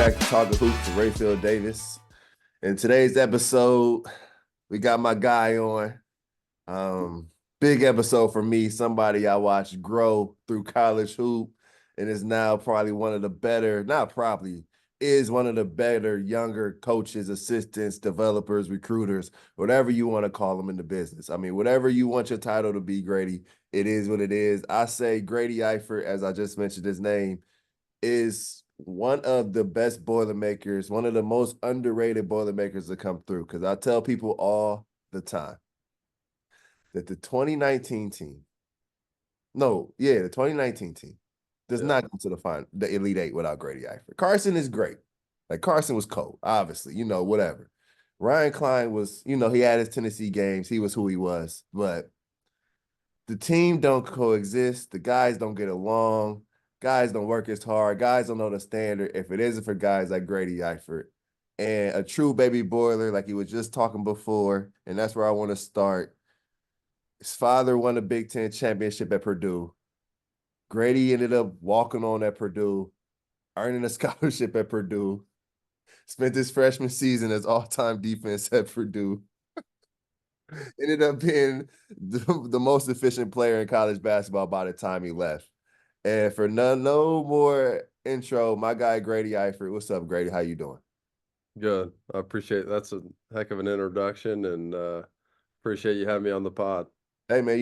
back to Talkin Hoops with Rapheal Davis. In today's episode, we got my guy on. Big episode for me, somebody I watched grow through college hoop and is now probably one of the better, not probably, is one of the better younger coaches, assistants, developers, recruiters, whatever you want to call them in the business. I mean, whatever you want your title to be, Grady, it is what it is. I say Grady Eifert, as I just mentioned his name, is one of the best Boilermakers, one of the most underrated Boilermakers to come through. Because I tell people all the time that the 2019 team, the 2019 team does not go to the Elite Eight without Grady Eifert. Carson is great. Like, Carson was cold, obviously, whatever. Ryan Klein was, he had his Tennessee games. He was who he was. But the team don't coexist. The guys don't get along. Guys don't work as hard. Guys don't know the standard if it isn't for guys like Grady Eifert. And a true baby Boiler, like he was just talking before, and that's where I want to start. His father won a Big Ten championship at Purdue. Grady ended up walking on at Purdue, earning a scholarship at Purdue, spent his freshman season as all-time defense at Purdue. Ended up being the most efficient player in college basketball by the time he left. And for no more intro, my guy Grady Eifert. What's up, Grady? How you doing? Good. I appreciate it. That's a heck of an introduction, and appreciate you having me on the pod. Hey, man,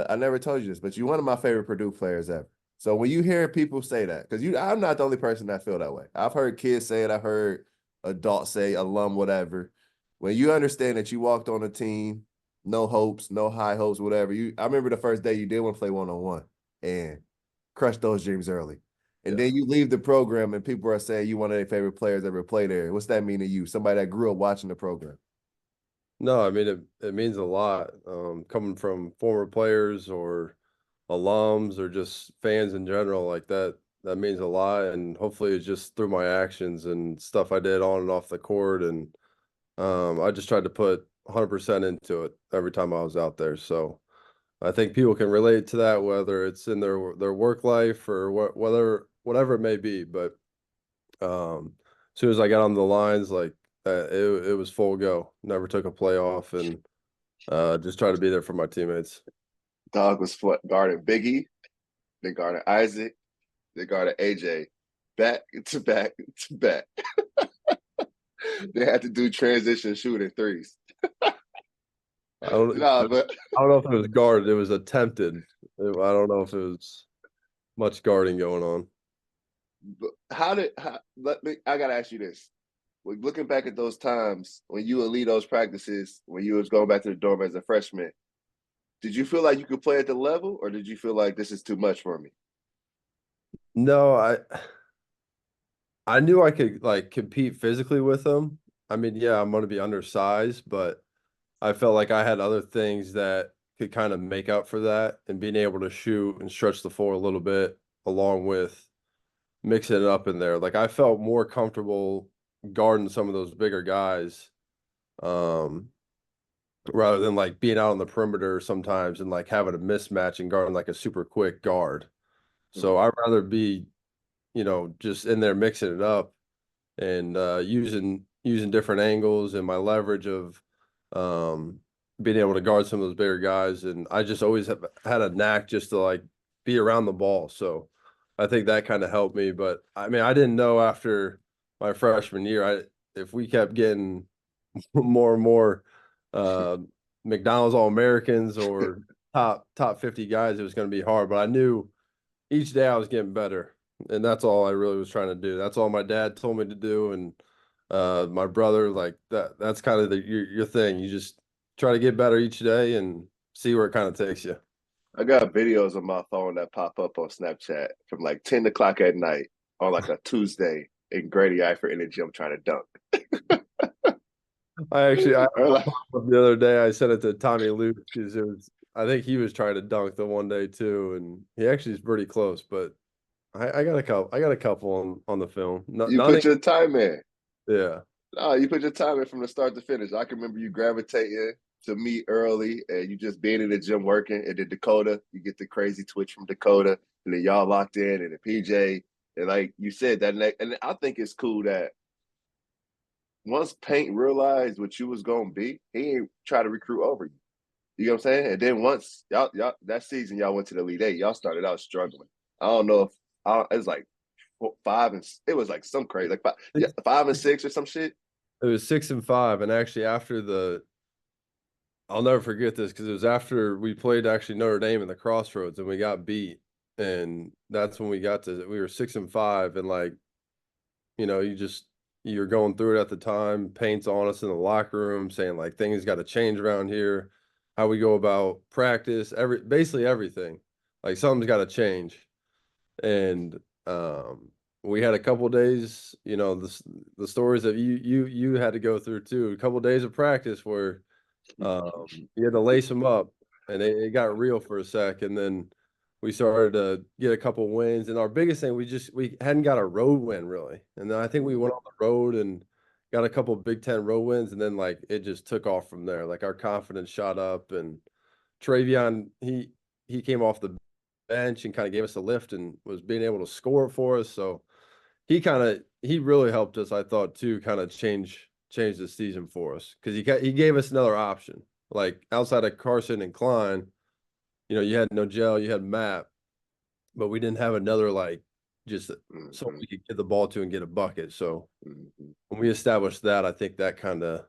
I never told you this, but you're one of my favorite Purdue players ever. So when you hear people say that, because I'm not the only person that feel that way. I've heard kids say it. I've heard adults say, alum, whatever. When you understand that you walked on a team, no hopes, no high hopes, whatever. I remember the first day you did want to play one-on-one and crushed those dreams early. And then you leave the program and people are saying you one of their favorite players ever play there. What's that mean to you? Somebody that grew up watching the program. No, I mean it means a lot. Coming from former players or alums or just fans in general, like that means a lot. And hopefully it's just through my actions and stuff I did on and off the court. And I just tried to put 100% into it every time I was out there. So I think people can relate to that, whether it's in their work life or whatever it may be. But as soon as I got on the lines, like it was full go. Never took a play off, and just try to be there for my teammates. Dog was guarding Biggie, they guarded Isaac, they guarded AJ, back to back to back. They had to do transition shooting threes. I don't know if it was guarded. It was attempted. I don't know if it was much guarding going on. But I gotta ask you this. Looking back at those times when you would lead those practices, when you was going back to the dorm as a freshman, did you feel like you could play at the level, or did you feel like this is too much for me? No, I knew I could like compete physically with them. I mean, yeah, I'm going to be undersized, but I felt like I had other things that could kind of make up for that, and being able to shoot and stretch the floor a little bit along with mixing it up in there. Like I felt more comfortable guarding some of those bigger guys, um, rather than like being out on the perimeter sometimes and like having a mismatch and guarding like a super quick guard. So I'd rather be, just in there mixing it up and using different angles and my leverage of being able to guard some of those bigger guys. And I just always have had a knack just to like be around the ball. So I think that kind of helped me. But I mean, I didn't know after my freshman year, if we kept getting more and more McDonald's All-Americans or top 50 guys, it was going to be hard. But I knew each day I was getting better, and that's all I really was trying to do. That's all my dad told me to do, and my brother, like that's kind of your thing. You just try to get better each day and see where it kind of takes you. I got videos on my phone that pop up on Snapchat from like 10 o'clock at night on like a Tuesday in Grady Eifert in the gym trying to dunk. I the other day I sent it to Tommy Luke because I think he was trying to dunk the one day too, and he actually is pretty close. But I got a couple. I got a couple on the film. You put your time in. Yeah. No, you put your time in from the start to finish. I can remember you gravitating to me early and you just being in the gym working. And then Dakota, you get the crazy twitch from Dakota. And then y'all locked in. And then PJ, And like you said, and I think it's cool that once Paint realized what you was gonna be, he ain't try to recruit over you. You know what I'm saying? And then once y'all that season y'all went to the Elite Eight, y'all started out struggling. I don't know if it was like it was like some crazy, like 5-6 or some shit. It was 6-5, and actually I'll never forget this because it was after we played actually Notre Dame in the Crossroads and we got beat, and that's when we were 6-5, and like, you know, you're going through it at the time. Paint's on us in the locker room saying like things got to change around here, how we go about practice, basically everything. Like something's got to change, and we had a couple days, you know, the stories that you had to go through too. A couple days of practice where you had to lace them up, and it got real for a sec, and then we started to get a couple wins. And our biggest thing, we hadn't got a road win really, and then I think we went on the road and got a couple Big Ten road wins, and then like it just took off from there. Like our confidence shot up, and Travion he came off the bench and kind of gave us a lift and was being able to score for us. So he really helped us, I thought, too, kind of change the season for us because he gave us another option. Like outside of Carson and Klein, you know, you had Nogel, you had Matt, but we didn't have another like just someone we could get the ball to and get a bucket. So when we established that, I think that kind of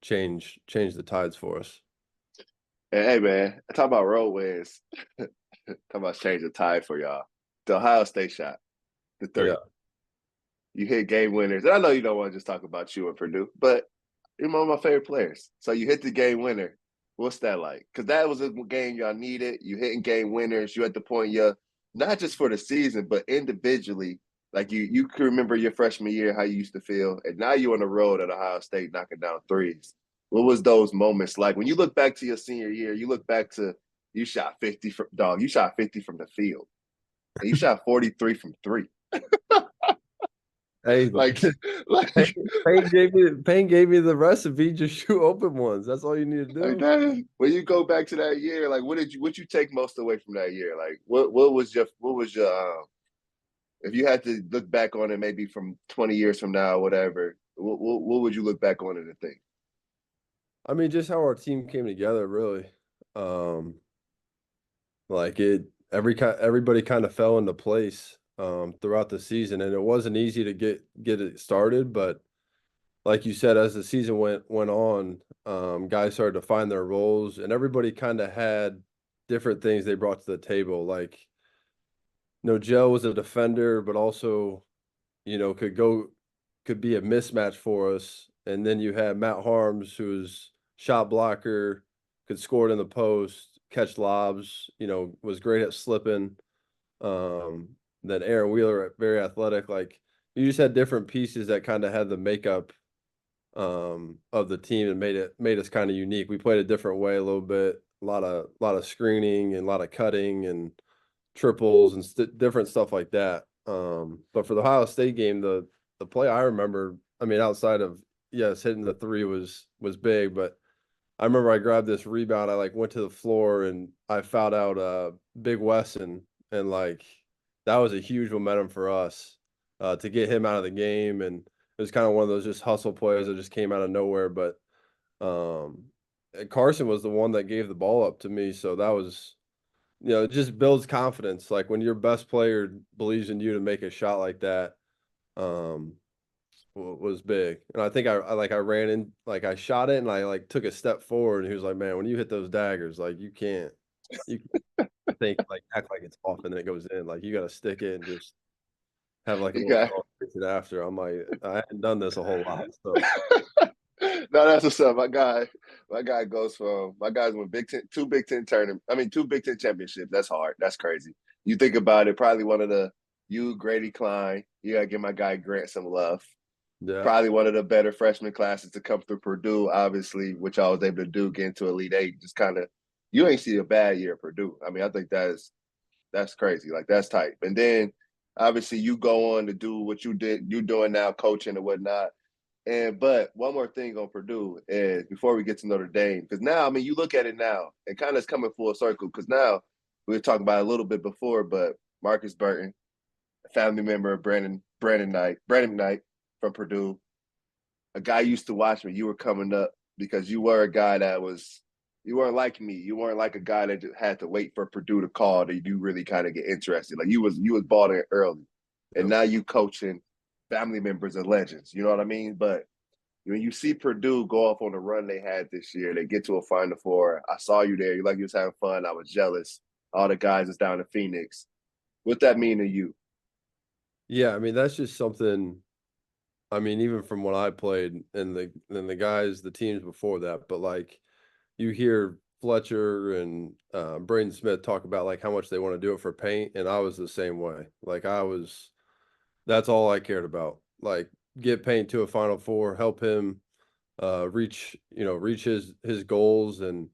changed the tides for us. And hey man, talk about road wins. Talk about change the tide for y'all. The Ohio State shot, the 3. Yeah. You hit game winners. And I know you don't want to just talk about you and Purdue, but you're one of my favorite players. So you hit the game winner. What's that like? Because that was a game y'all needed. You hitting game winners. You at the point not just for the season, but individually. Like you can remember your freshman year, how you used to feel. And now you're on the road at Ohio State knocking down threes. What was those moments like? When you look back to your senior year, you look back to you shot 50 you shot 50 from the field. And you shot 43 from 3. Hey, like Payne gave me the recipe. Just shoot open ones. That's all you need to do. like that, when you go back to that year, like what you take most away from that year? Like what was your if you had to look back on it maybe from 20 years from now or whatever, what would you look back on it and think? I mean, just how our team came together, really. Like everybody kind of fell into place throughout the season, and it wasn't easy to get it started. But like you said, as the season went on, guys started to find their roles, and everybody kind of had different things they brought to the table. Like, Joe was a defender, but also, you know, could be a mismatch for us. And then you had Matt Harms, who's shot blocker, could score it in the post, catch lobs, you know, was great at slipping. Then Aaron Wheeler, very athletic. Like, you just had different pieces that kind of had the makeup of the team and made us kind of unique. We played a different way a little bit, a lot of screening and a lot of cutting and triples and different stuff like that. But for the Ohio State game, the play I remember, I mean, outside of yes, hitting the 3 was big, but I remember I grabbed this rebound. I like went to the floor and I fouled out Big Wesson, and like that was a huge momentum for us to get him out of the game. And it was kind of one of those just hustle plays that just came out of nowhere. But Carson was the one that gave the ball up to me, so that was, you know, it just builds confidence. Like when your best player believes in you to make a shot like that, was big. And I think I ran in, like I shot it and I like took a step forward, and he was like, "Man, when you hit those daggers, like you can't think like act like it's off and then it goes in. Like you got to stick it and just have like a You little got celebration after." I'm like, I haven't done this a whole lot, so. No, that's what's up. My guy goes from my guys won two Big Ten tournament. I mean, 2 Big Ten championships. That's hard. That's crazy. You think about it, probably one of the Grady Klein. You gotta give my guy Grant some love. Yeah. Probably one of the better freshman classes to come through Purdue, obviously, which I was able to do, get into Elite Eight. Just kind of, you ain't see a bad year at Purdue. I mean, I think that's crazy. Like that's tight. And then obviously you go on to do what you're doing now, coaching and whatnot. But one more thing on Purdue is before we get to Notre Dame, because now, I mean, you look at it now and kind of it's coming full circle, because now we were talking about it a little bit before, but Marcus Burton, family member of Brandon Knight from Purdue. A guy used to watch me. You were coming up because you were a guy that was you weren't like me. You weren't like a guy that just had to wait for Purdue to call that you really kind of get interested. Like you was balling early, and now you coaching family members of legends. You know what I mean? But when you see Purdue go off on the run they had this year, they get to a Final Four. I saw you there. You like you was having fun. I was jealous. All the guys is down in Phoenix. What that mean to you? Yeah, I mean, that's just something. I mean, even from when I played and the guys, the teams before that, but like you hear Fletcher and Braden Smith talk about like how much they want to do it for paint, and I was the same way. Like that's all I cared about. Like get paint to a Final Four, help him reach his goals, and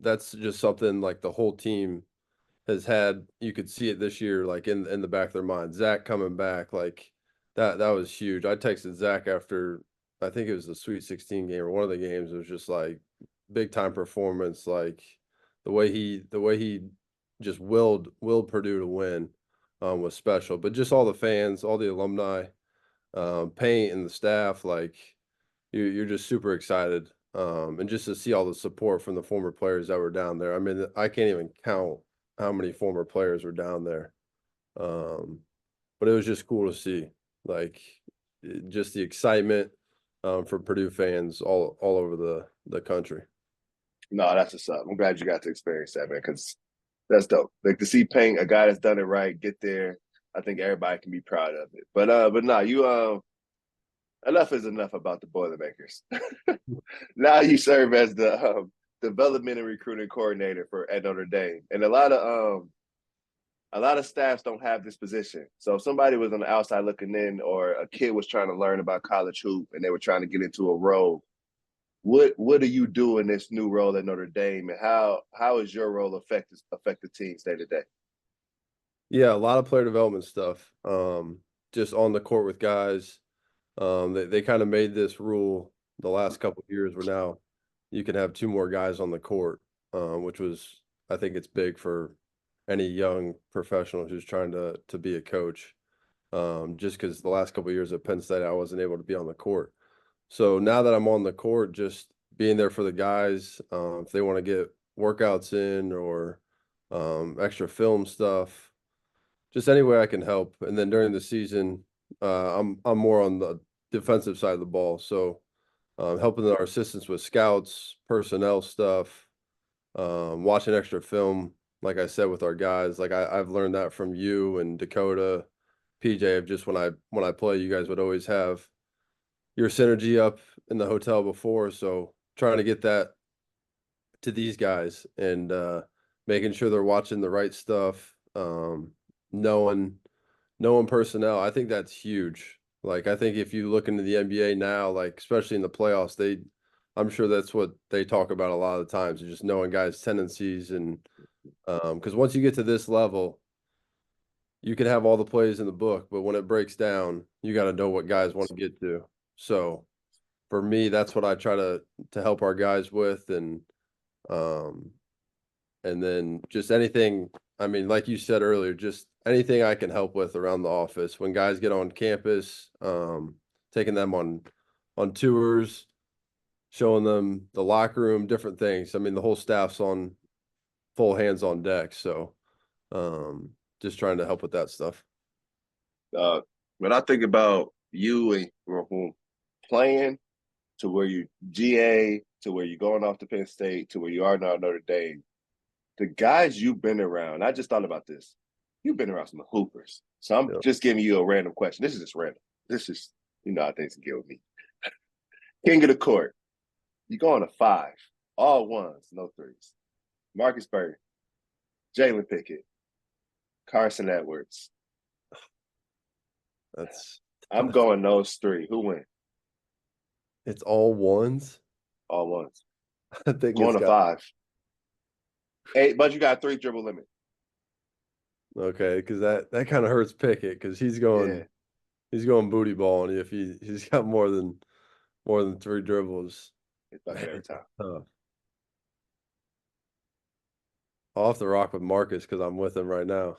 that's just something like the whole team has had. You could see it this year, like in the back of their mind. Zach coming back, like that was huge. I texted Zach after I think it was the Sweet 16 game or one of the games. It was just like big time performance, like the way he just willed Purdue to win was special. But just all the fans, all the alumni, Paint and the staff, like you're just super excited. And just to see all the support from the former players that were down there. I mean, I can't even count how many former players were down there. Um, but it was just cool to see, like, just the excitement for Purdue fans all over the country. No, that's what's up. I'm glad you got to experience that, man, because that's dope. Like to see Payne, a guy that's done it right, get there. I think everybody can be proud of it. But no, you enough is enough about the Boilermakers. Now you serve as the development and recruiting coordinator at Notre Dame, and a lot of staffs don't have this position. So if somebody was on the outside looking in, or a kid was trying to learn about college hoop and they were trying to get into a role, what do you do in this new role at Notre Dame, and how is your role affect the teams day to day? Yeah, a lot of player development stuff. Just on the court with guys. They kind of made this rule the last couple of years where now you can have two more guys on the court, which was I think it's big for any young professional who's trying to be a coach. Just because the last couple of years at Penn State, I wasn't able to be on the court. So now that I'm on the court, just being there for the guys, if they want to get workouts in or extra film stuff, just any way I can help. And then during the season, I'm more on the defensive side of the ball, so helping our assistants with scouts, personnel stuff, watching extra film. Like I said, with our guys, like I've learned that from you and Dakota, PJ. Of just when I play, you guys would always have your synergy up in the hotel before, so trying to get that to these guys and making sure they're watching the right stuff, knowing personnel. I think that's huge. Like I think if you look into the NBA now, like especially in the playoffs, I'm sure that's what they talk about a lot of the times, is just knowing guys' tendencies. And because once you get to this level, you can have all the plays in the book, but when it breaks down, you got to know what guys want to get to. So for me, that's what I try to help our guys with. Um and then just anything, I mean, like you said earlier, just anything I can help with around the office when guys get on campus, taking them on tours, showing them the locker room, different things. I mean, the whole staff's on full hands on deck. So just trying to help with that stuff. When I think about you and playing to where you GA to where you're going off to Penn State to where you are now at Notre Dame, the guys you've been around, I just thought about this. You've been around some hoopers. So I'm Yeah. just giving you a random question. This is just random. This is, you know how things can get with me. King of the court. You go on a 5. All ones, no threes. Marcus Burton, Jalen Pickett, Carson Edwards. I'm going those 3. Who win? It's all ones. All ones. I think Going it's to got 5. 8, but you got 3 dribble limit. okay, because that kind of hurts Pickett because he's Yeah. going booty ball, and if he's got more than 3 dribbles, It's my favorite time. tough. I'll have to rock with Marcus because I'm with him right now.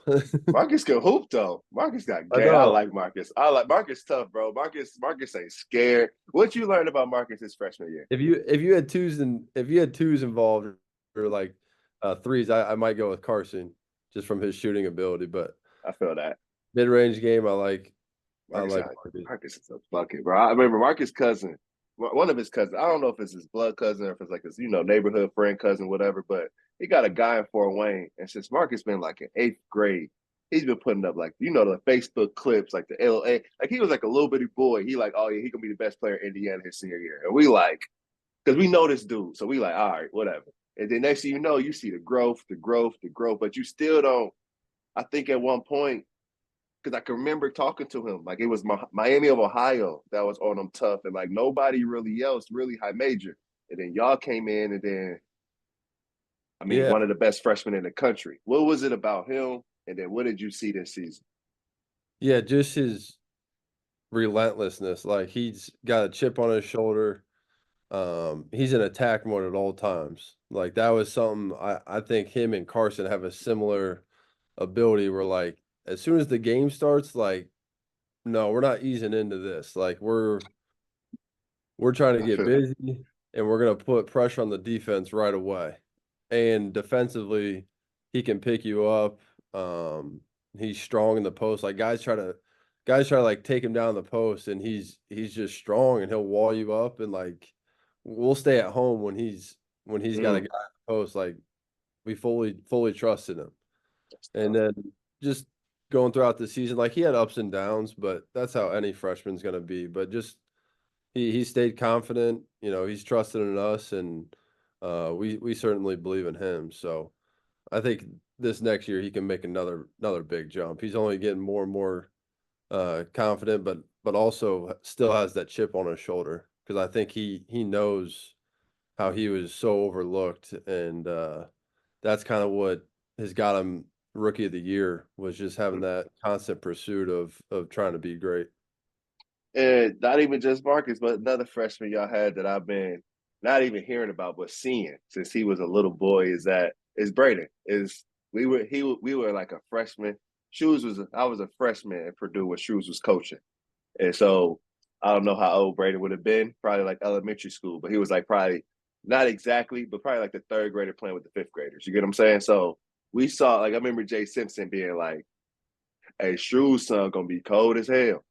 Marcus can hoop though. Marcus got I game. I know. like Marcus. I like Marcus tough, bro. Marcus ain't scared. What you learned about Marcus his freshman year? If you had twos involved or like threes, I might go with Carson just from his shooting ability. But I feel that. mid range game, I Marcus, like Marcus. Marcus is a bucket, bro. I remember Marcus' cousin, one of his cousins. I don't know if it's his blood cousin or if it's like his, neighborhood friend cousin, whatever. But he got a guy in Fort Wayne, and since Marcus been like in 8th grade, he's been putting up like the Facebook clips, like the LA. Like he was like a little bitty boy. He like, oh yeah, he gonna be the best player in Indiana his senior year, and we like, because we know this dude, so we like, all right, whatever. And then next thing you know, you see the growth, but you still don't. I think at one point because I can remember talking to him. Like it was Miami of Ohio that was on him tough, and like nobody really else really high major. And then y'all came in, and then I mean, Yeah, one of the best freshmen in the country. What was it about him? And then what did you see this season? yeah, just his relentlessness. Like he's got a chip on his shoulder. He's in attack mode at all times. Like that was something I think him and Carson have a similar ability where like as soon as the game starts, like no, we're not easing into this. Like we're trying to I get feel that. busy and we're gonna put pressure on the defense right away. And defensively, he can pick you up. He's strong in the post. Like guys try to like take him down the post and he's just strong and he'll wall you up and like we'll stay at home when he's got a guy in the post. Like we fully trusted him. And then just going throughout the season, like he had ups and downs, but that's how any freshman's gonna be. But just he stayed confident. He's trusted in us, and we certainly believe in him. So I think this next year he can make another big jump. He's only getting more and more confident, but also still has that chip on his shoulder because I think he knows how he was so overlooked, and that's kind of what has got him rookie of the year was just having that constant pursuit of trying to be great. And not even just Marcus, but another freshman y'all had that I've been not even hearing about, but seeing since he was a little boy is Braden. We were like a freshman. I was a freshman at Purdue when Shoes was coaching. And so I don't know how old Braden would have been, probably like elementary school, but he was like probably not exactly, but probably like the 3rd grader playing with the 5th graders. You get what I'm saying? So we saw, like, I remember Jay Simpson being like, hey, Shrews' son gonna be cold as hell.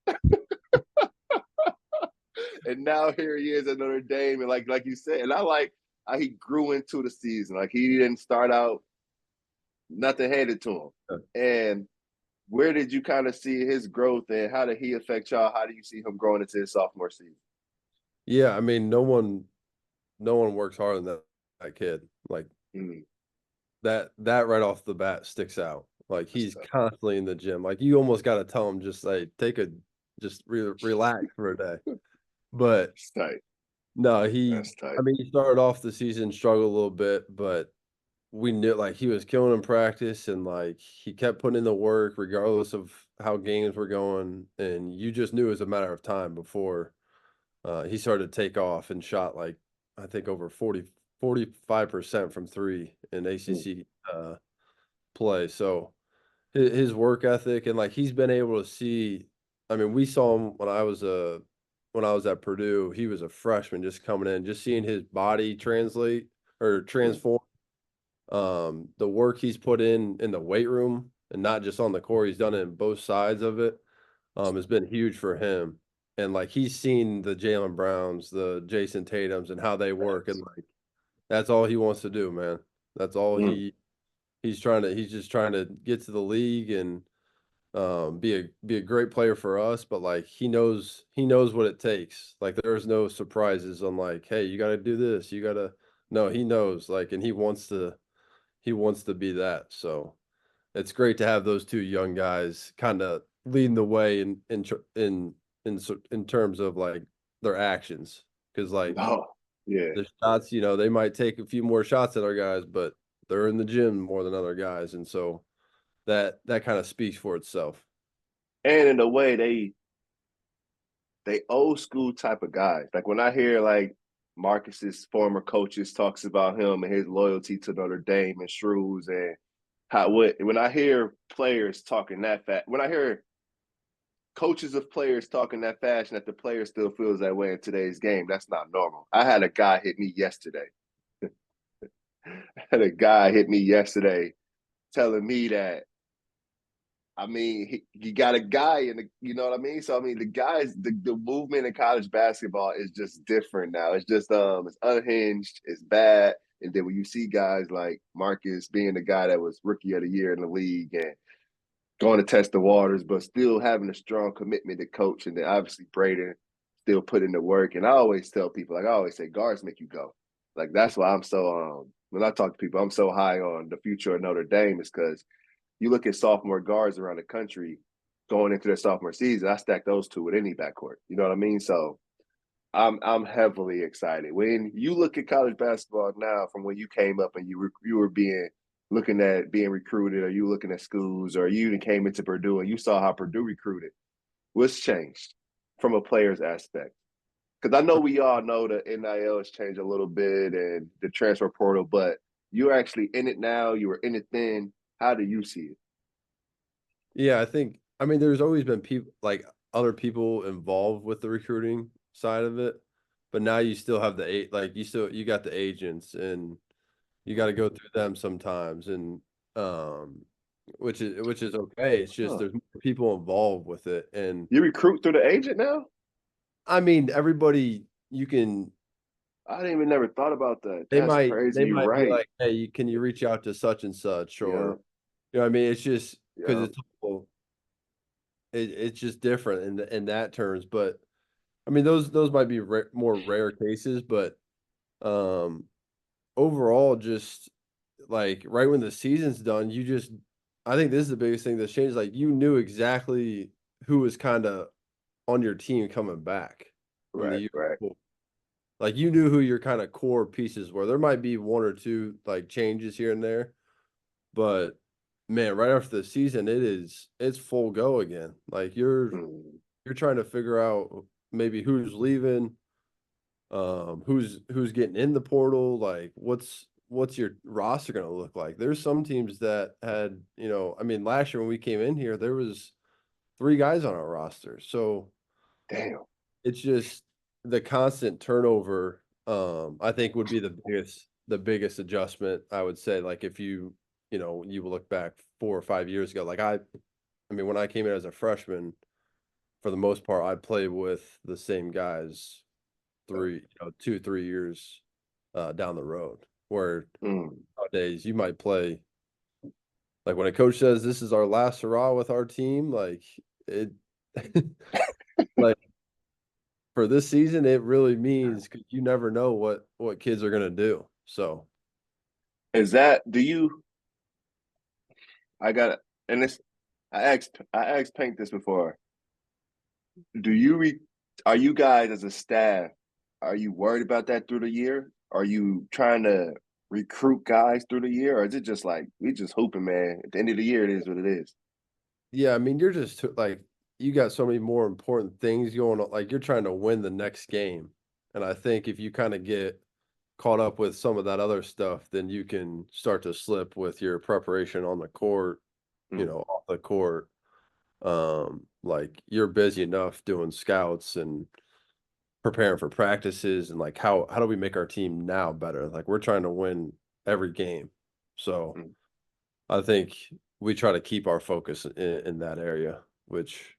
And now here he is at Notre Dame, and like you said, and I like how he grew into the season. Like he didn't start out nothing handed to him. And where did you kind of see his growth, and how did he affect y'all? How do you see him growing into his sophomore season? Yeah, I mean, no one works harder than that kid. Like Mm, that right off the bat sticks out. Like that's he's tough. constantly in the gym. Like you almost got to tell him just like just relax for a day. But That's tight. no, That's tight. I mean, he started off the season struggled a little bit, but we knew like he was killing in practice and like he kept putting in the work regardless of how games were going, and you just knew it was a matter of time before he started to take off and shot like I think over 45% from three in Mm, ACC play. So his work ethic and like he's been able to see. I mean, we saw him when I was at Purdue. He was a freshman just coming in, just seeing his body translate or mm, transform. The work he's put in the weight room and not just on the court, he's done it in both sides of it. Has been huge for him. And like he's seen the Jalen Browns, the Jason Tatums, and how they work, and facts. like that's all he wants to do, man. That's all Mm. he's just trying to get to the league and be a great player for us, but like he knows what it takes. Like there's no surprises on like, hey, you got to do this, you got to no, he knows like and he wants to be that. So it's great to have those two young guys kind of leading the way in terms of like their actions because like Oh, yeah. the shots, they might take a few more shots at our guys, but they're in the gym more than other guys, and so that kind of speaks for itself. And in a way, they old school type of guys. Like when I hear like Marcus's former coaches talks about him and his loyalty to Notre Dame and Shrews and when I hear players talking that fast, when I hear coaches of players talking that fashion that the player still feels that way in today's game, that's not normal. I had a guy hit me yesterday. Telling me that, I mean, he got a guy in the, you know what I mean? So, I mean, the movement in college basketball is just different now. It's just, it's unhinged, it's bad. And then when you see guys like Marcus being the guy that was rookie of the year in the league and going to test the waters, but still having a strong commitment to coach. And then obviously Braden still put in the work. And I always tell people, like I always say, guards make you go. Like that's why I'm so, when I talk to people, I'm so high on the future of Notre Dame is because you look at sophomore guards around the country going into their sophomore season, I stack those two with any backcourt. You know what I mean? So I'm heavily excited. When you look at college basketball now from when you came up and you were looking at being recruited, or you looking at schools, or you even came into Purdue and you saw how Purdue recruited, what's changed from a player's aspect? Because I know we all know the NIL has changed a little bit and the transfer portal, but you're actually in it now. You were in it then. How do you see it? Yeah, I mean, there's always been people like other people involved with the recruiting side of it, but now you still have you got the agents and you got to go through them sometimes, and which is okay. It's just there's more people involved with it, and you recruit through the agent now. I mean, everybody you can. I didn't even never thought about that. They That's might crazy. they You're might be right. like, hey, can you reach out to such and such, or Yeah. you know what I mean? It's just because Yeah. it's it's just different in that terms, but I mean those might be more rare cases, but um overall, just like right when the season's done, I think this is the biggest thing that's changed. Like you knew exactly who was kind of on your team coming back from the Right. year Right. before. Like you knew who your kind of core pieces were. There might be one or two like changes here and there, but man, right after the season, it's full go again. Like you're trying to figure out maybe who's leaving, who's getting in the portal, like what's your roster going to look like. There's some teams that had, I mean, last year when we came in here there was 3 guys on our roster, so Damn. it's just the constant turnover. I think would be the biggest adjustment, I would say. Like if you look back 4 or 5 years ago, like I mean when I came in as a freshman, for the most part I played with the same guys 2-3 years down the road. Where nowadays you might play, like when a coach says this is our last hurrah with our team, like it, like for this season, it really means because you never know what kids are gonna do. So Is that, do you, I got, and this, I asked Pink this before. Are you guys as a staff, are you worried about that through the year? Are you trying to recruit guys through the year? Or is it just like, we just hooping, man? At the end of the year, it is what it is. yeah, I mean you're just like you got so many more important things going on. Like you're trying to win the next game, and I think if you kind of get caught up with some of that other stuff, then you can start to slip with your preparation on the court, off the court. Like you're busy enough doing scouts and preparing for practices and like how do we make our team now better? Like we're trying to win every game. So Mm. I think we try to keep our focus in that area, which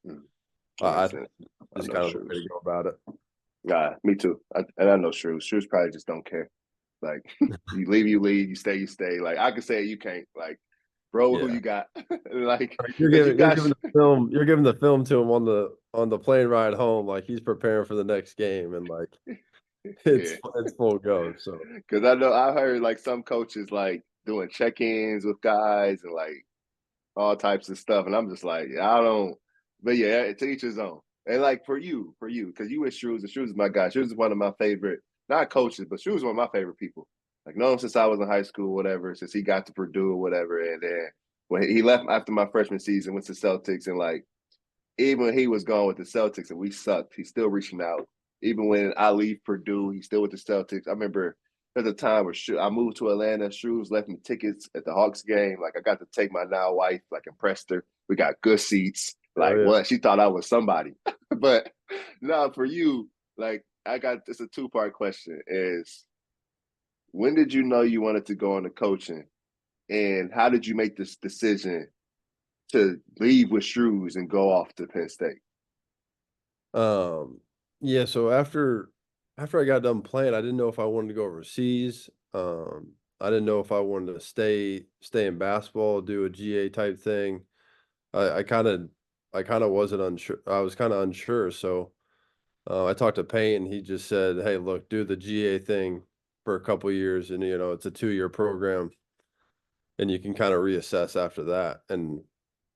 I Makes think sense. is I know kind of the way Shrews. to go about it. Yeah, me too. And I know Shrews. Shrews probably just don't care. Like, you leave, you leave. You stay, you stay. Like, I could say you can't. Like, bro, who Yeah. you got? Like, You're because you giving you're got, giving the film you're giving the film to him on the plane ride home, like he's preparing for the next game, and like yeah. it's full go. So Because I know I heard like some coaches like doing check-ins with guys and like all types of stuff, and I'm just like, I don't. But yeah, to each his own. And like for you, because you with Shrews, and Shrews is my guy. Shrews is one of my favorite, not coaches, but Shrews is one of my favorite people. Like known him since I was in high school, whatever. Since he got to Purdue or whatever, and then when he left after my freshman season, went to Celtics, and like even when he was gone with the Celtics and we sucked, he's still reaching out. even when I leave Purdue, he's still with the Celtics. I remember there's a time where I moved to Atlanta. Shrews left me tickets at the Hawks game. Like I got to take my now wife, like impressed her. We got good seats. Oh Like yeah. what? She thought I was somebody. But no, for you, like I got it's a two-part question is when did you know you wanted to go into coaching? And how did you make this decision to leave with Shrews and go off to Penn State? Yeah, so after I got done playing, I didn't know if I wanted to go overseas. I didn't know if I wanted to stay in basketball, do a GA type thing. I kind of wasn't unsure. I was kind of unsure. So I talked to Payne, and he just said, "Hey, look, do the GA thing for a couple years, and it's a 2-year program, and you can kind of reassess after that." And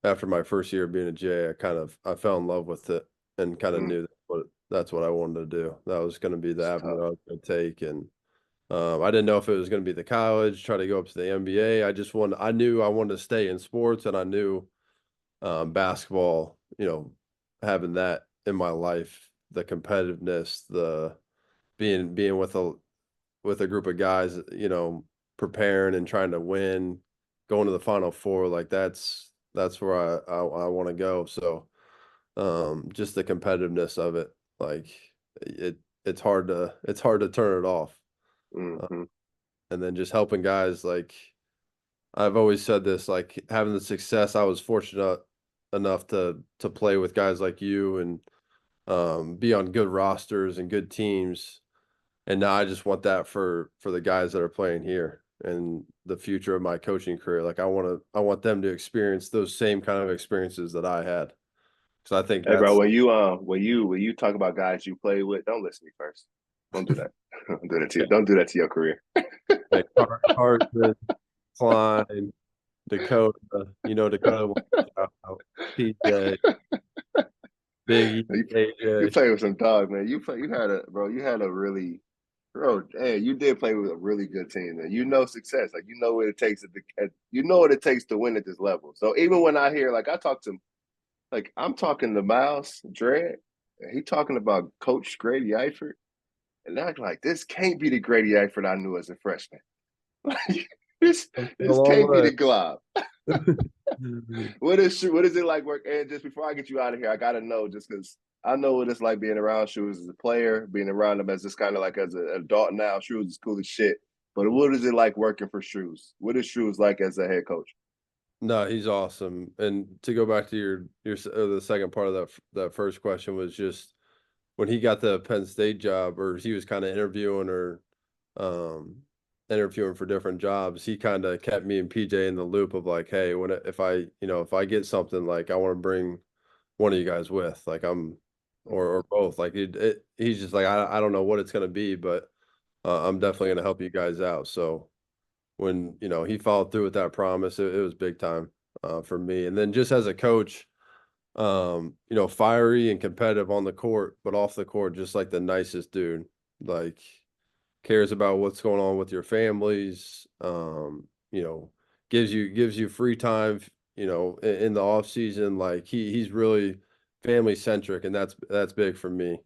after my first year of being a GA, I fell in love with it and kind of Mm, knew that's what I wanted to do. That was going to be the it's avenue tough. I was going to take, and I didn't know if it was going to be the college, try to go up to the NBA. I knew I wanted to stay in sports, and I knew basketball, having that in my life, the competitiveness, the being with a group of guys, preparing and trying to win, going to the Final Four, like that's where I want to go. So just the competitiveness of it, like it's hard to turn it off. Uh, Mm-hmm. and then just helping guys, like I've always said this, like having the success, I was fortunate enough to play with guys like you and be on good rosters and good teams. And now I just want that for the guys that are playing here and the future of my coaching career. Like I want them to experience those same kind of experiences that I had. So I think Hey, bro, that's when you talk about guys you play with, don't listen to me first. Don't do that. Don't do that to you. Don't do that to your career. like Carson, Klein, Dakota, Dakota, shout out, PJ, Biggie, You AJ. play with some dog, man. You had a really bro. Hey, you did play with a really good team, man. You know success, like you know what it takes you know what it takes to win at this level. So even when I hear like I talk to like I'm talking to Miles Dredd, and he talking about Coach Grady Eifert, and I'm like, this can't be the Grady Eifert I knew as a freshman. Like I'm a this long can't be way. the Glob. What is it like work? And just before I get you out of here, I gotta know just because I know what it's like being around Shoes as a player, being around him as just kind of like as an adult now. Shoes is cool as shit. But what is it like working for Shoes? What is Shoes like as a head coach? No, he's awesome. And to go back to the second part of that first question was just when he got the Penn State job, or he was kind of um interviewing for different jobs, he kind of kept me and PJ in the loop of like, hey, if I get something, like I want to bring one of you guys with, like or both, like he's just like, I don't know what it's gonna be, but I'm definitely gonna help you guys out. So when he followed through with that promise, it was big time for me. And then just as a coach, fiery and competitive on the court, but off the court, just like the nicest dude. Like cares about what's going on with your families. Gives you free time. In the off season, like he's really family centric, and that's big for me.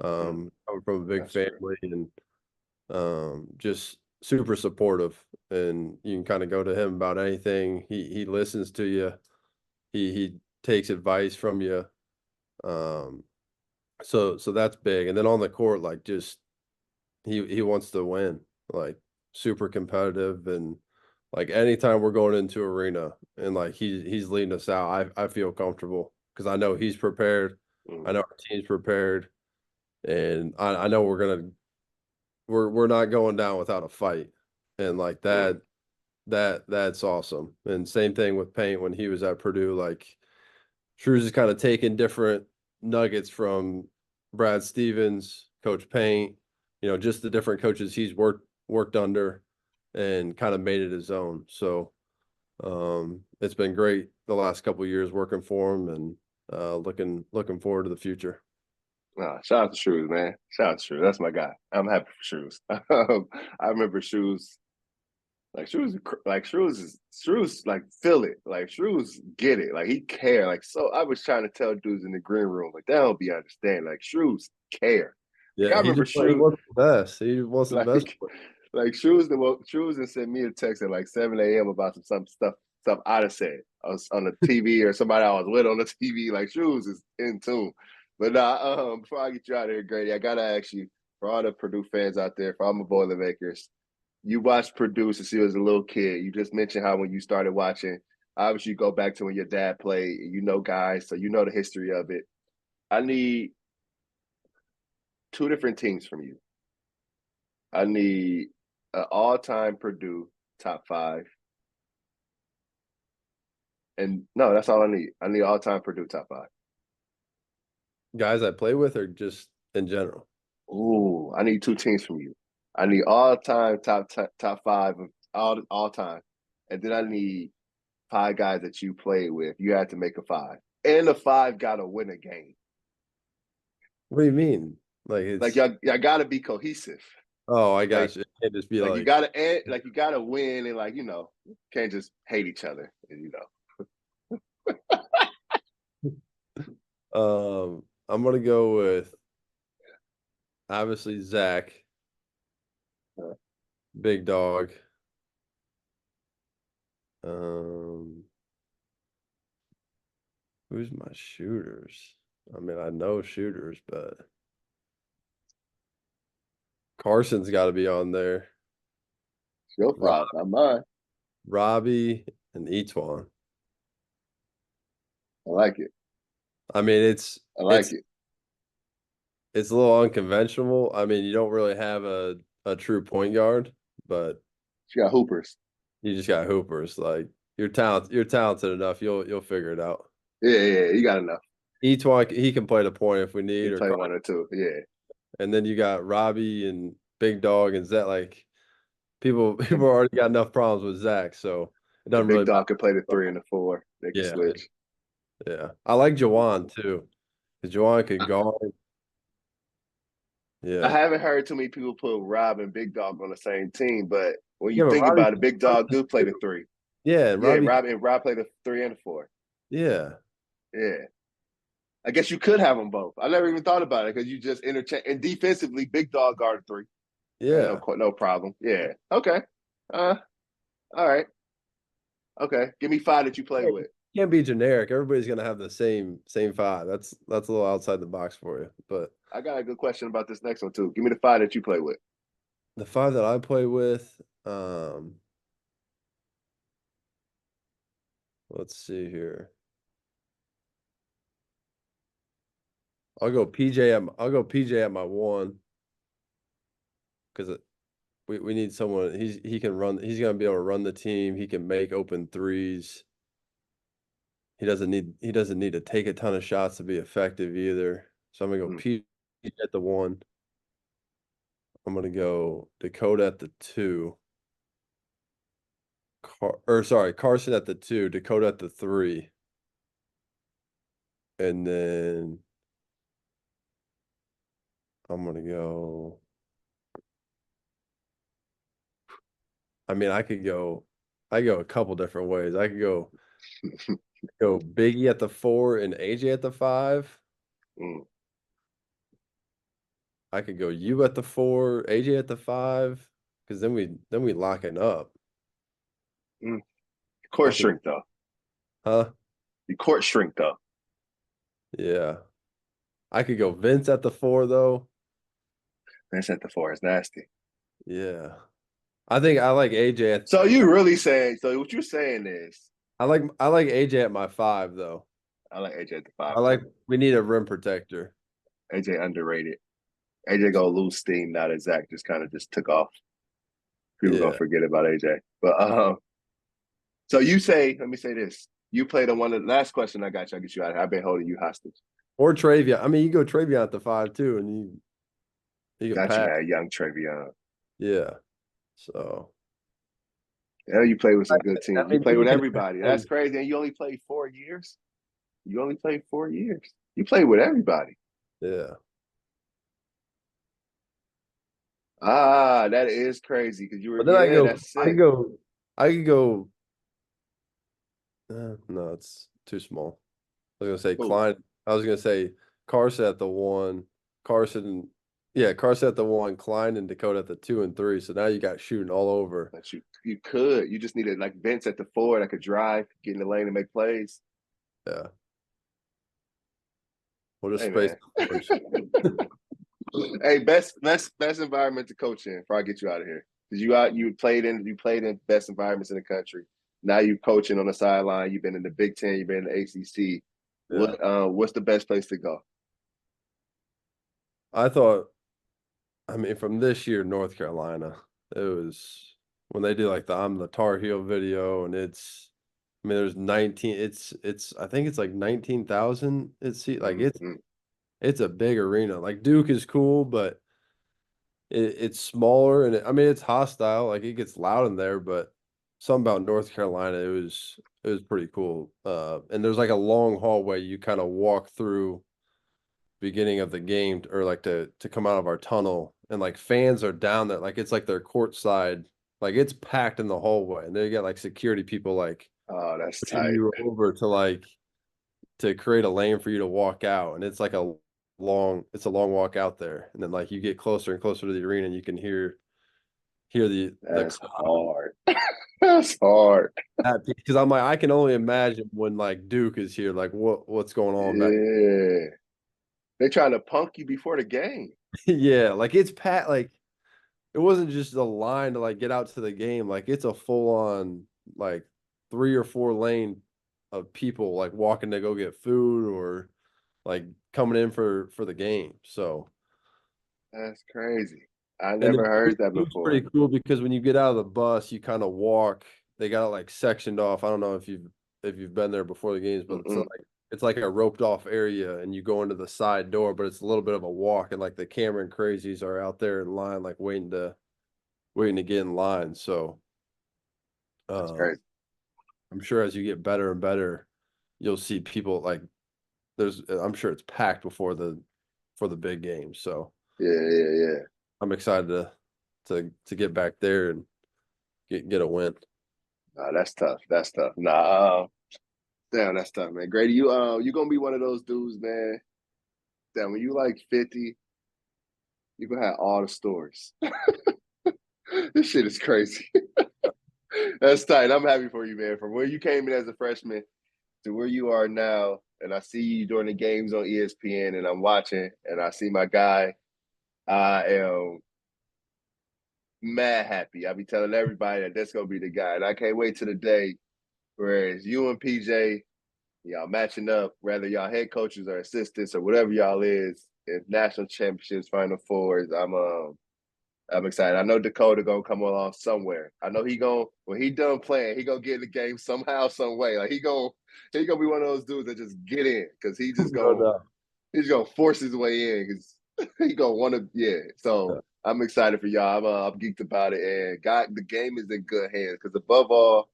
Coming from a big That's true. family and just super supportive, and you can kind of go to him about anything. He listens to you. He takes advice from you. Um, so that's big. And then on the court, like just he wants to win, like super competitive, and like anytime we're going into arena and like he's leading us out, I feel comfortable because I know he's prepared. I know Mm-hmm. our team's prepared, and I know we're not going down without a fight. And like that's awesome. And same thing with Paint when he was at Purdue. Like Shrews is kind of taking different nuggets from Brad Stevens, Coach Paint, just the different coaches he's worked under and kind of made it his own. So it's been great the last couple of years working for him, and looking forward to the future. Shout out to Shoes, man. Shout out to Shoes. That's my guy. I'm happy for Shoes. I remember Shoes. Shrews like feel it. Like Shrews get it. Like he care. Like so I was trying to tell dudes in the green room, like they don't be understanding. Like Shrews care. Yeah, I remember he Shoes, wants the best. He wants the best. like Shoes and sent me a text at like 7 a.m. about some stuff I'd have said on the TV or somebody I was with on the TV. Like Shoes is in tune. But before I get you out of here, Grady, I gotta ask you, for all the Purdue fans out there, for all my Boilermakers, you watched Purdue since you was a little kid. You just mentioned how when you started watching, obviously you go back to when your dad played, and you know guys, so you know the history of it. I need two different teams from you. I need an all-time Purdue top five. And no, that's all I need. I need all-time Purdue top five. Guys I play with or just in general? Ooh, I need two teams from you. I need all-time top five of all time. And then I need five guys that you played with. You had to make a five. And the five gotta win a game. What do you mean? Like Like it's y'all gotta be cohesive. oh, I got Like you. It can't just be like like you gotta win and like, can't just hate each other. And I'm gonna go with obviously Zach, big dog. Who's my shooters? I mean, I know shooters, but Carson's got to be on there. your five, not mine. Robbie and Etwan. I like it. I mean, it's I like it. It's a little unconventional. I mean, you don't really have a true point guard, but She got hoopers. you just got hoopers. Like you're talented enough. You'll figure it out. Yeah, you got enough. Etwan, he can play the point if we need, You or play one or two. Yeah. and then you got Robbie and Big Dog and Zach. Like people already got enough problems with Zach, so it The doesn't big really dog matter. can play the 3 and the 4. They can Yeah, switch. yeah. I like Jawan too, because Jawan could guard. I Yeah, haven't heard too many people put Rob and Big Dog on the same team, but when you yeah, but think about it, Big Dog do play the 3. yeah, and Yeah, Robbie, Rob played the 3 and the 4. yeah, Yeah. I guess you could have them both. I never even thought about it because you just interchange. And defensively, Big Dog guard 3. yeah. No problem. Yeah. Okay. All right. Okay. Give me 5 that you play with. Can't be generic. Everybody's gonna have the same five. That's a little outside the box for you. But I got a good question about this next one too. Give me the 5 that you play with. the five that I play with, let's see here. I'll go PJ at my one because we need someone. He can run. He's gonna be able to run the team. He can make open threes. He doesn't need to take a ton of shots to be effective either. So I'm gonna go PJ at the one. I'm gonna go Dakota at the two. Carson at the two, Dakota at the three. And then I'm gonna go. I mean, I go a couple different ways. I could go Biggie at the four and AJ at the five. Mm. I could go you at the four, AJ at the five, because then we lock it up. Court shrink though. Huh? The court shrink though. Yeah. I could go Vince at the four though. Vince at the 4 is nasty. Yeah. I think I like AJ at So you really saying? So what you're saying is, I like AJ at my five though. I like AJ at the 5. We need a rim protector. AJ underrated. AJ gonna lose steam now that Zach just took off. People gonna forget about AJ. But so you say, let me say this. You played on one of the last question I got you. I'll get you out of here. I've been holding you hostage. Or Travion. I mean, you go Travion at the five too, and you can Got you pass. had young Travion. Yeah. So Yeah, you play with some good teams. You play with can- everybody. That's crazy. And you only played 4 years. You only played 4 years. You played with everybody. Yeah. That is crazy because you were. But then That's sick. I could go. No, it's too small. I was gonna say Ooh. Klein. I was gonna say Carson at the one. Carson Yeah, Carson at the 1, Klein and Dakota at the 2 and 3. So now you got shooting all over. But you could. You just needed like Vince at the 4 that could drive, get in the lane and make plays. Yeah. What a Hey space. man. Hey, best environment to coach in before I get you out of here. Because you played in best environments in the country. Now you're coaching on the sideline. You've been in the Big Ten. You've been in the ACC. Yeah. What's the best place to go? I thought, I mean, from this year, North Carolina, it was when they do like the I'm the Tar Heel video, and I mean, there's 19, I think it's like 19,000 like Mm-hmm. it's a big arena. Like Duke is cool, but it's smaller and I mean, it's hostile. Like it gets loud in there, but something about North Carolina, it was pretty cool. And there's like a long hallway you kind of walk through beginning of the game or like to come out of our tunnel, and like fans are down there, like it's like their court side, like it's packed in the hallway, and they got like security people like Oh, that's pushing tight. you over to create a lane for you to walk out, and it's like it's a long walk out there, and then like you get closer and closer to the arena, and you can hear the That's hard. That's hard. because I'm like I can only imagine when like Duke is here, like what's going on back. Yeah. They trying to punk you before the game. Yeah, like it's like it wasn't just a line to like get out to the game. Like it's a full on like 3 or 4 lane of people like walking to go get food or like coming in for the game. So That's crazy. I and never heard that it's before. pretty cool because when you get out of the bus, you kind of walk. They got it like sectioned off. I don't know if you've been there before the games, but Mm-mm. it's like a roped off area, and you go into the side door, but it's a little bit of a walk, and like the Cameron crazies are out there in line, like waiting to get in line. So That's crazy. I'm sure as you get better and better, you'll see people like I'm sure it's packed before the big game. So Yeah. I'm excited to get back there and get a win. Nah, that's tough. That's tough. Damn, that's tough, man. Grady, you gonna be one of those dudes, man. Damn, when you like 50, you gonna have all the stories. This shit is crazy. That's tight. I'm happy for you, man. From where you came in as a freshman to where you are now, and I see you during the games on ESPN, and I'm watching, and I see my guy. I am mad happy. I be telling everybody that that's gonna be the guy, and I can't wait to the day where it's you and PJ, y'all matching up, whether y'all head coaches or assistants or whatever y'all is, in national championships, Final Fours. I'm excited. I know Dakota gonna come along somewhere. I know he gonna when he done playing, he gonna get in the game somehow, some way. Like he gonna be one of those dudes that just get in because No doubt. he's gonna force his way in because he gonna want to. Yeah. So I'm excited for y'all. I'm geeked about it, and God, the game is in good hands because above all,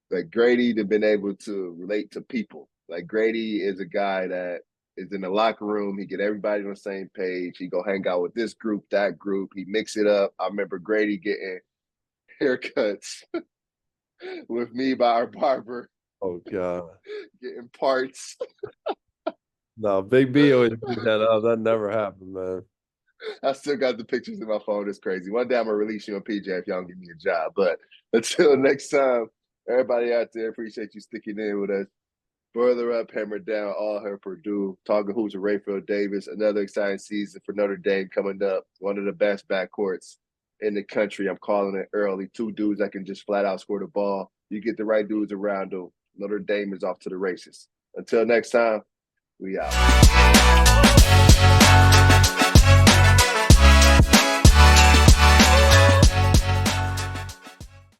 like Grady to been able to relate to people. Like Grady is a guy that is in the locker room. He get everybody on the same page. He go hang out with this group, that group. He mix it up. I remember Grady getting haircuts with me by our barber, Oh God. getting parts. No, Big B always brings that up. That never happened, man. I still got the pictures in my phone. It's crazy. One day I'm gonna release you on PJ if y'all don't give me a job. But until next time, everybody out there, appreciate you sticking in with us. Boiler up, hammer down, all her Purdue. Talkin Hoops with Rapheal Davis. Another exciting season for Notre Dame coming up. One of the best backcourts in the country. I'm calling it early. 2 dudes that can just flat out score the ball. You get the right dudes around them. Notre Dame is off to the races. Until next time, we out.